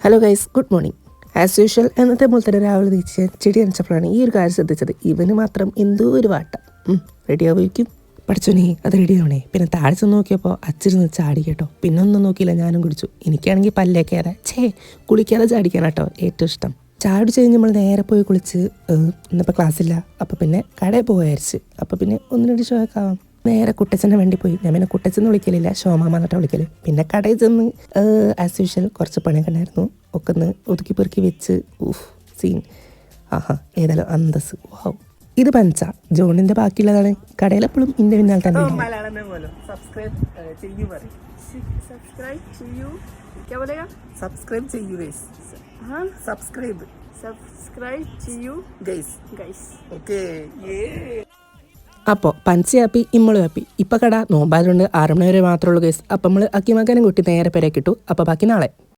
Hello guys, good morning. As usual എന്നത്തെ പോലെ തന്നെ രാവിലെ തിരിച്ച് ചെടി നനച്ചപ്പോഴാണ് ഈ ഒരു കാര്യം ശ്രദ്ധിച്ചത്. ഇവന് മാത്രം എന്തോ ഒരു വാട്ടം. റെഡി ആവുമായിരിക്കും. പഠിച്ചോനെ അത് റെഡി ആവണേ. പിന്നെ താഴെ ചെന്ന് നോക്കിയപ്പോൾ അച്ചിരുന്ന് ചാടി കേട്ടോ. പിന്നെ ഒന്നും നോക്കിയില്ല, ഞാനും കുടിച്ചു. എനിക്കാണെങ്കിൽ പല്ലേക്ക് ഏതാ കുളിക്കാതെ ചാടിക്കാനാട്ടോ ഏറ്റവും ഇഷ്ടം. ചാടി കഴിഞ്ഞ് നമ്മൾ നേരെ പോയി കുളിച്ച് ഇന്നിപ്പോൾ ക്ലാസ്സില്ല, അപ്പോൾ പിന്നെ കടയിൽ പോയായിരിച്ച്. അപ്പോൾ പിന്നെ ഒന്ന് രണ്ട് ഷോ ഒക്കെ ആവാം. നേരെ കുട്ടച്ചൻ്റെ വണ്ടി പോയി. ഞാൻ പിന്നെ കുട്ടച്ചെന്ന് വിളിക്കലില്ല, ഷോമാമ എന്നിട്ട് വിളിക്കൽ. പിന്നെ കടയിൽ ചെന്ന് ആസ് യൂഷ്വൽ കുറച്ച് പണിയൊക്കെ ഉണ്ടായിരുന്നു. ഒക്കെ ഒന്ന് ഒതുക്കി പെറുക്കി വെച്ച് സീൻ. ഏതായാലും അന്തസ്. വാവ്, ഇത് പഞ്ച ജോണിൻ്റെ ബാക്കിയുള്ളതാണ്. കടയിലെപ്പോഴും ഇൻ്റെ പിന്നാലെ തന്നെ. അപ്പോൾ പഞ്ച ഹാപ്പി, ഇമ്മളും ഹാപ്പി. ഇപ്പം കട നോമ്പായതുകൊണ്ട് 6 മണി വരെ മാത്രമേ ഉള്ളൂ ഗൈസ്. അപ്പം നമ്മൾ അക്കിമാക്കാനും കൂട്ടി നേരെ പെരക്കിട്ടു. അപ്പോൾ ബാക്കി നാളെ.